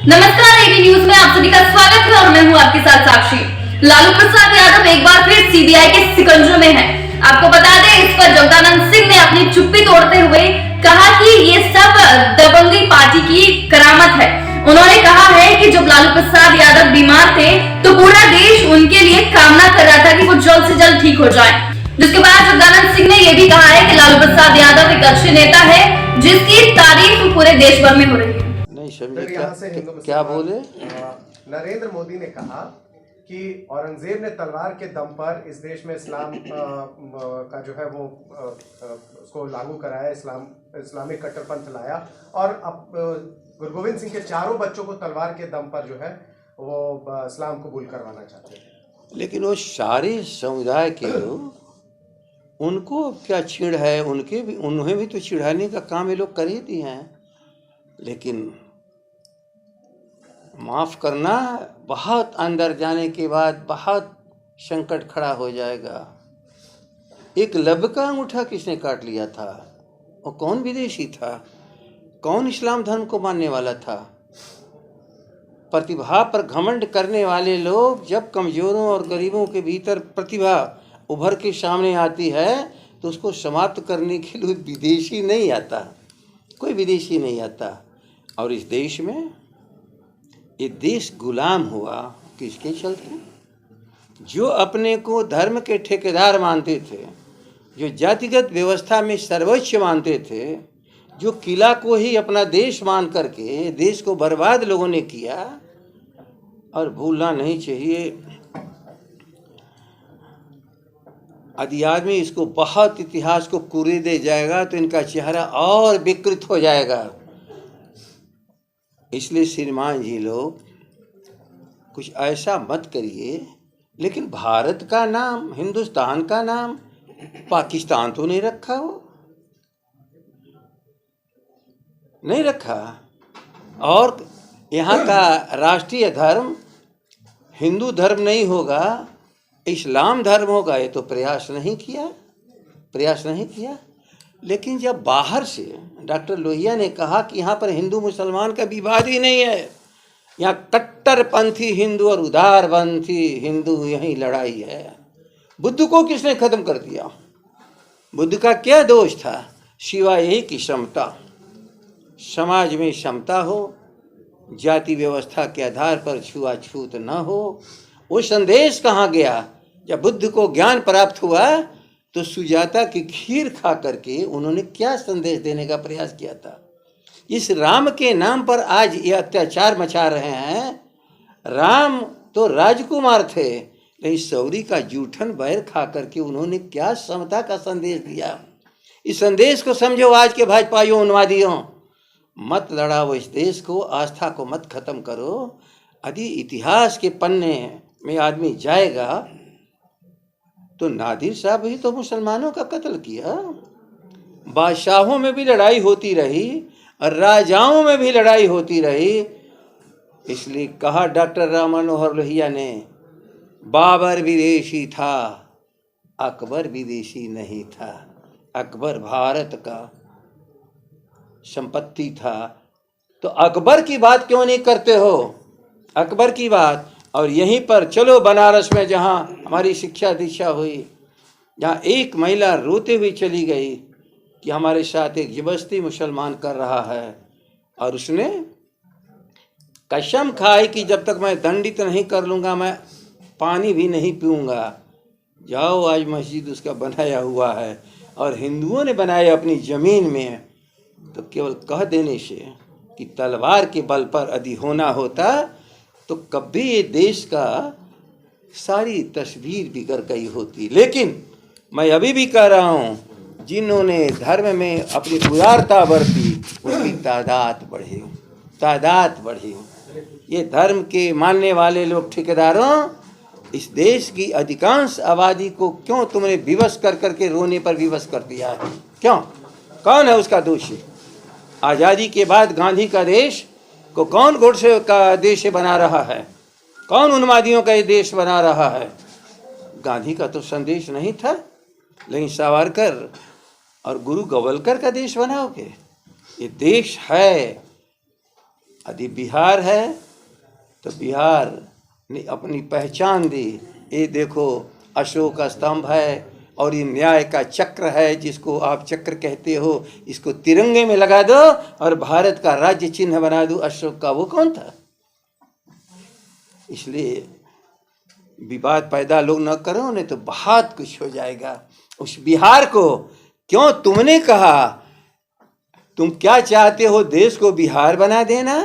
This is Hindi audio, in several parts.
नमस्कार, एबी न्यूज में आप सभी का स्वागत है और मैं हूं आपके साथ साक्षी। लालू प्रसाद यादव एक बार फिर सीबीआई के शिकंजों में है। आपको बता दें, इस पर जगदानंद सिंह ने अपनी चुप्पी तोड़ते हुए कहा कि ये सब दबंगी पार्टी की करामत है। उन्होंने कहा है कि जब लालू प्रसाद यादव बीमार थे तो पूरा देश उनके लिए कामना कर रहा था कि वो जल्द से जल्द ठीक हो जाए। जिसके बाद जगदानंद सिंह ने यह भी कहा है कि लालू प्रसाद यादव एक अच्छे नेता है जिसकी तारीफ पूरे देश भर में हो रही है। नहीं समझे क्या बोले? नरेंद्र मोदी ने कहा कि औरंगजेब ने तलवार के दम पर इस देश में इस्लाम का जो है वो उसको लागू कराया, इस्लामिक कट्टरपंथ लाया और अब गुरु गोविंद सिंह के चारों बच्चों को तलवार के दम पर जो है वो इस्लाम कबूल करवाना चाहते हैं। लेकिन वो सारे समुदाय के लोग, उनको क्या चिढ़ है? उन्हें भी तो चिढ़ाने का काम ये लोग कर ही दिए हैं। लेकिन माफ़ करना, बहुत अंदर जाने के बाद बहुत संकट खड़ा हो जाएगा। एक लब का अंगूठा किसने काट लिया था? वो कौन विदेशी था? कौन इस्लाम धर्म को मानने वाला था? प्रतिभा पर घमंड करने वाले लोग, जब कमज़ोरों और गरीबों के भीतर प्रतिभा उभर के सामने आती है तो उसको समाप्त करने के लिए विदेशी नहीं आता, कोई विदेशी नहीं आता। और इस देश में ये देश गुलाम हुआ किसके चलते? जो अपने को धर्म के ठेकेदार मानते थे, जो जातिगत व्यवस्था में सर्वोच्च मानते थे, जो किला को ही अपना देश मान करके देश को बर्बाद लोगों ने किया। और भूलना नहीं चाहिए, यदि आदमी इसको बहुत इतिहास को कुरे दे जाएगा तो इनका चेहरा और विकृत हो जाएगा। इसलिए श्रीमान जी लोग कुछ ऐसा मत करिए। लेकिन भारत का नाम, हिंदुस्तान का नाम पाकिस्तान तो नहीं रखा, हो नहीं रखा। और यहाँ का राष्ट्रीय धर्म हिंदू धर्म नहीं होगा, इस्लाम धर्म होगा, ये तो प्रयास नहीं किया। लेकिन जब बाहर से डॉक्टर लोहिया ने कहा कि यहाँ पर हिंदू मुसलमान का विवाद ही नहीं है, यहाँ कट्टरपंथी हिंदू और उदारपंथी हिंदू यही लड़ाई है। बुद्ध को किसने खत्म कर दिया? बुद्ध का क्या दोष था सिवाय यही कि समता, समाज में समता हो, जाति व्यवस्था के आधार पर छुआछूत न हो। वो संदेश कहाँ गया? जब बुद्ध को ज्ञान प्राप्त हुआ तो सुजाता की खीर खा करके उन्होंने क्या संदेश देने का प्रयास किया था? इस राम के नाम पर आज ये अत्याचार मचा रहे हैं। राम तो राजकुमार थे, लेकिन सौरी का जूठन बैर खा करके उन्होंने क्या समता का संदेश दिया? इस संदेश को समझो आज के भाजपाइयों, उन्मादियों। मत लड़ाओ इस देश को, आस्था को मत खत्म करो। यदि इतिहास के पन्ने में आदमी जाएगा तो नादिर साहब भी तो मुसलमानों का कत्ल किया। बादशाहों में भी लड़ाई होती रही और राजाओं में भी लड़ाई होती रही। इसलिए कहा डॉक्टर राम मनोहर लोहिया ने, बाबर विदेशी था, अकबर विदेशी नहीं था। अकबर भारत का संपत्ति था। तो अकबर की बात क्यों नहीं करते हो? अकबर की बात। और यहीं पर चलो बनारस में, जहाँ हमारी शिक्षा दीक्षा हुई, जहाँ एक महिला रोते हुए चली गई कि हमारे साथ एक जबरदस्ती मुसलमान कर रहा है, और उसने कसम खाई कि जब तक मैं दंडित नहीं कर लूँगा मैं पानी भी नहीं पीऊँगा। जाओ, आज मस्जिद उसका बनाया हुआ है और हिंदुओं ने बनाया अपनी ज़मीन में। तो केवल कह देने से कि तलवार के बल पर यदि होना होता तो कभी ये देश का सारी तस्वीर बिगड़ गई होती। लेकिन मैं अभी भी कह रहा हूँ, जिन्होंने धर्म में अपनी उदारता बरती उसकी तादाद बढ़ी। ये धर्म के मानने वाले लोग, ठेकेदारों, इस देश की अधिकांश आबादी को क्यों तुमने विवश कर करके रोने पर विवश कर दिया है? क्यों? कौन है उसका दोषी? आज़ादी के बाद गांधी का देश को कौन गोडसे का देश बना रहा है? कौन उन्मादियों का ये देश बना रहा है? गांधी का तो संदेश नहीं था। लेकिन सावरकर और गुरु गोवलकर का देश बनाओगे? ये देश है यदि बिहार है तो बिहार ने अपनी पहचान दी। ये देखो अशोक का स्तंभ है और ये न्याय का चक्र है, जिसको आप चक्र कहते हो, इसको तिरंगे में लगा दो और भारत का राज्य चिन्ह बना दो अशोक का। वो कौन था? इसलिए विवाद पैदा लोग न करो, नहीं तो बहुत कुछ हो जाएगा। उस बिहार को क्यों तुमने कहा? तुम क्या चाहते हो? देश को बिहार बना देना?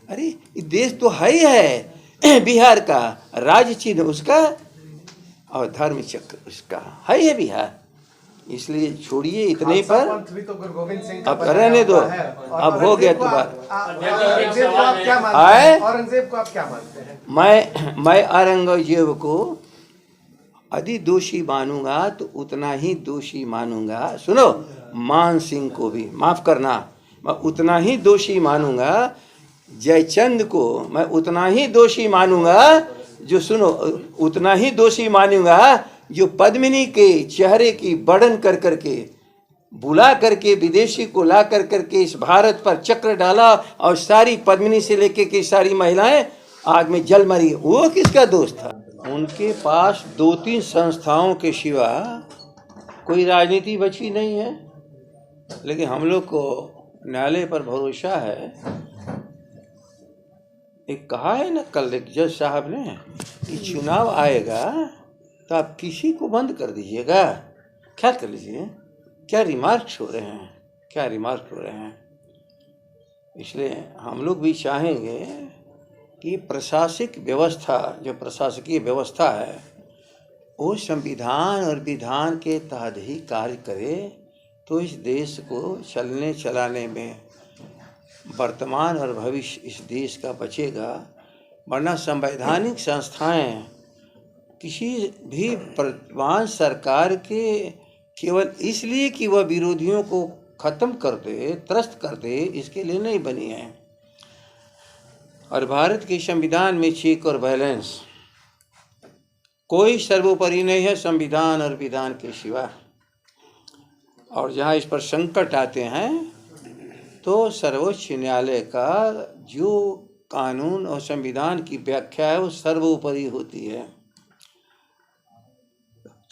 अरे देश तो है ही है, बिहार का राज्य चिन्ह उसका और धर्म चक्र उसका है बिहार। इसलिए छोड़िए इतने पर, तो गुरु गोविंद सिंह का अब रहने दो, अब हो गया तुम्हारा। औरंगजेब को आप क्या मानते हैं? मैं औरंगजेब को यदि दोषी मानूंगा तो उतना ही दोषी मानूंगा। सुनो, मान सिंह को भी माफ करना, मैं उतना ही दोषी मानूंगा। जयचंद को मैं उतना ही दोषी मानूंगा जो, सुनो, उतना ही दोषी मानूंगा जो पद्मिनी के चेहरे की वर्णन कर करके बुला करके विदेशी को ला कर करके इस भारत पर चक्र डाला और सारी पद्मिनी से लेके की सारी महिलाएं आग में जल मरी। वो किसका दोष था? उनके पास 2-3 संस्थाओं के सिवा कोई राजनीति बची नहीं है। लेकिन हम लोग को न्यायालय पर भरोसा है। एक कहा है ना कल एक जज साहब ने कि चुनाव आएगा तो आप किसी को बंद कर दीजिएगा। क्या कर लीजिए? क्या रिमार्क्स हो रहे हैं, क्या रिमार्क हो रहे हैं। इसलिए हम लोग भी चाहेंगे कि प्रशासनिक व्यवस्था, जो प्रशासकीय व्यवस्था है, वो संविधान और विधान के तहत ही कार्य करे, तो इस देश को चलने चलाने में वर्तमान और भविष्य इस देश का बचेगा। वरना संवैधानिक संस्थाएं किसी भी वर्तमान सरकार के केवल इसलिए कि वह विरोधियों को खत्म कर दे, त्रस्त कर दे, इसके लिए नहीं बनी है। और भारत के संविधान में चेक और बैलेंस, कोई सर्वोपरि नहीं है संविधान और विधान के सिवा। और जहाँ इस पर संकट आते हैं तो सर्वोच्च न्यायालय का जो कानून और संविधान की व्याख्या है वो सर्वोपरि होती है।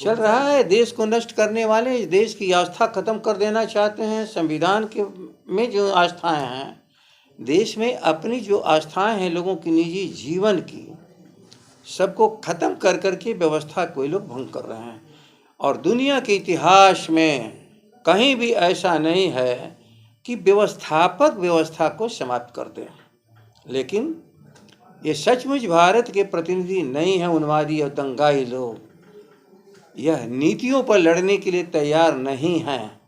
चल रहा है, देश को नष्ट करने वाले इस देश की आस्था खत्म कर देना चाहते हैं। संविधान के में जो आस्थाएं हैं, देश में अपनी जो आस्थाएं हैं लोगों की निजी जीवन की, सबको खत्म कर करके व्यवस्था को लोग भंग कर रहे हैं। और दुनिया के इतिहास में कहीं भी ऐसा नहीं है कि व्यवस्थापक व्यवस्था को समाप्त कर दें। लेकिन ये सचमुच भारत के प्रतिनिधि नहीं हैं उन्मादी और दंगाई लोग। यह नीतियों पर लड़ने के लिए तैयार नहीं हैं।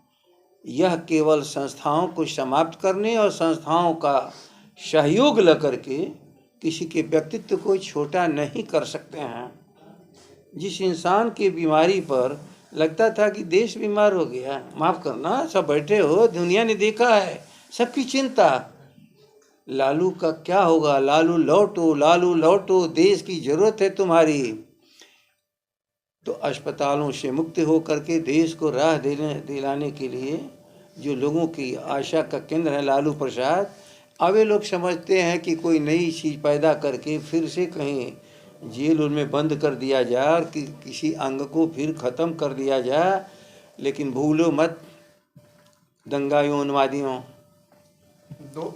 यह केवल संस्थाओं को समाप्त करने और संस्थाओं का सहयोग लेकर के किसी के व्यक्तित्व को छोटा नहीं कर सकते हैं। जिस इंसान की बीमारी पर लगता था कि देश बीमार हो गया, माफ करना, सब बैठे हो, दुनिया ने देखा है, सबकी चिंता लालू का क्या होगा, लालू लौटो, लालू लौटो, देश की जरूरत है तुम्हारी। तो अस्पतालों से मुक्त होकर के देश को राह दिलाने के लिए जो लोगों की आशा का केंद्र है लालू प्रसाद, अब ये लोग समझते हैं कि कोई नई चीज़ पैदा करके फिर से कहीं जेल में बंद कर दिया जाए और किसी अंग को फिर ख़त्म कर दिया जाए। लेकिन भूलो मत दंगाइयों उन्मादियों,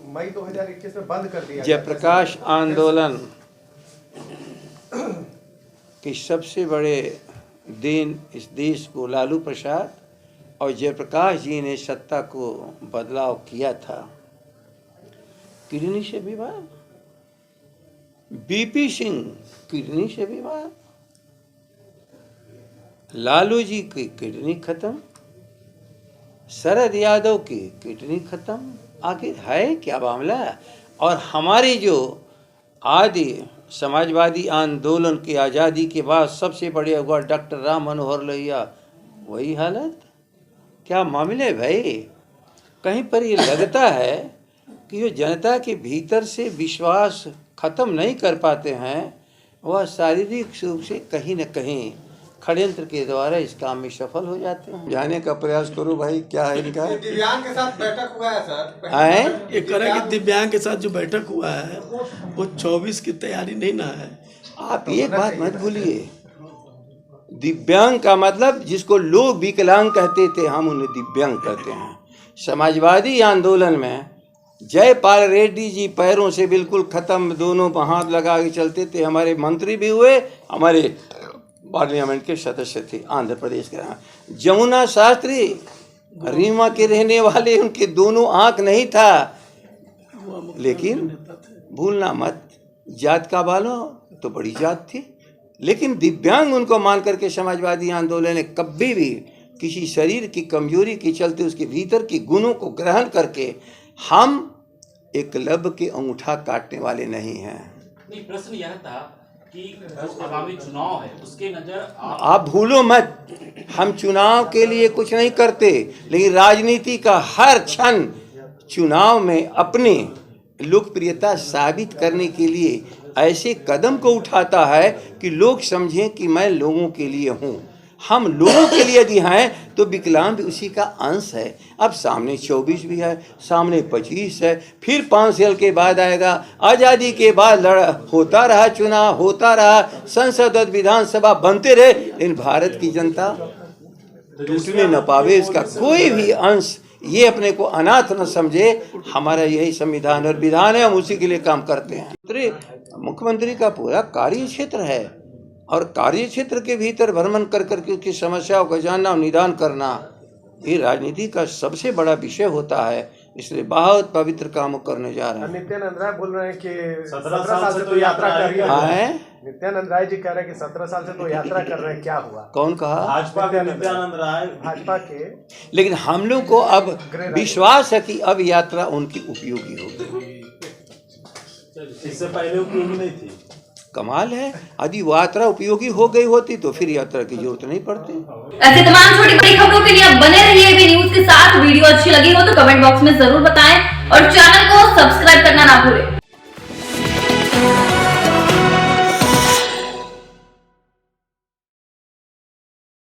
मई 2021 में बंद कर दिया जयप्रकाश आंदोलन के सबसे बड़े दिन इस देश को लालू प्रसाद और जयप्रकाश जी ने सत्ता को बदलाव किया था। किडनी से विवाद, बीपी सिंह किडनी से विवाद, लालू जी की किडनी खत्म, शरद यादव की किडनी खत्म। आखिर है क्या मामला? और हमारे जो आदि समाजवादी आंदोलन की आज़ादी के बाद सबसे बड़े हुआ डॉक्टर राम मनोहर लोहिया, वही हालत। क्या मामले भाई? कहीं पर ये लगता है कि जो जनता के भीतर से विश्वास खत्म नहीं कर पाते हैं, वह शारीरिक रूप से कहीं न कहीं षड्यंत्र के द्वारा इस काम में सफल हो जाते हैं। जाने का प्रयास करो भाई, क्या है इनका। दिव्यांग के साथ बैठक हुआ है सर, आए ये करें कि दिव्यांग के साथ जो बैठक हुआ है वो 24 की तैयारी नहीं ना है। आप एक बात मत भूलिए, दिव्यांग का मतलब जिसको लोग विकलांग कहते थे, हम उन्हें दिव्यांग कहते हैं। समाजवादी आंदोलन में जयपाल रेड्डी जी पैरों से बिल्कुल खत्म, दोनों हाथ लगा के चलते थे। हमारे मंत्री भी हुए, हमारे पार्लियामेंट के सदस्य थे आंध्र प्रदेश के। जमुना शास्त्री रीवा के रहने वाले, उनके दोनों आंख नहीं था, लेकिन भूलना मत, जात का बालो तो बड़ी जात थी, लेकिन दिव्यांग उनको मान करके समाजवादी आंदोलन ने कभी भी किसी शरीर की कमजोरी के चलते उसके भीतर के गुणों को ग्रहण करके, हम एकलव्य के अंगूठा काटने वाले नहीं हैं। नहीं, प्रश्न यह था कि जो आगामी चुनाव है उसके नजर आप भूलो मत, हम चुनाव के लिए कुछ नहीं करते, लेकिन राजनीति का हर क्षण चुनाव में अपनी लोकप्रियता साबित करने के लिए ऐसे कदम को उठाता है कि लोग समझें कि मैं लोगों के लिए हूँ। हम लोगों के लिए यदि हैं तो विकलांग भी उसी का अंश है। अब सामने 24 भी है, सामने 25 है, फिर 5 साल के बाद आएगा। आज़ादी के बाद होता रहा चुनाव, होता रहा, संसद और विधानसभा बनते रहे, लेकिन भारत की जनता टूटने न पावे इसका कोई भी अंश। ये अपने को अनाथ न समझे, हमारा यही संविधान और विधान है, हम उसी के लिए काम करते हैं। मुख्यमंत्री का पूरा कार्य क्षेत्र है और कार्य क्षेत्र के भीतर भ्रमण कर करके उसकी समस्याओं को जानना और निदान करना, ये राजनीति का सबसे बड़ा विषय होता है। इसलिए बहुत पवित्र काम करने जा रहे हैं। नित्यानंद राय बोल रहे हैं कि 17 साल से तो यात्रा कर रही है। नित्यानंद राय जी कह रहे हैं कि 17 साल से तो यात्रा कर रहे हैं, क्या हुआ? कौन कहा? भाजपा के नित्यानंद राय, भाजपा के। लेकिन हम लोग को अब विश्वास है कि अब यात्रा उनकी उपयोगी होगी। इससे पहले उपयोगी नहीं थी। कमाल है, यदि यात्रा उपयोगी हो गई होती तो फिर यात्रा की जरूरत नहीं पड़ती। ऐसे तमाम छोटी बड़ी खबरों के लिए आप बने रहिए बी न्यूज के साथ। वीडियो अच्छी लगी हो तो कमेंट बॉक्स में जरूर बताएं और चैनल को सब्सक्राइब करना ना भूलें।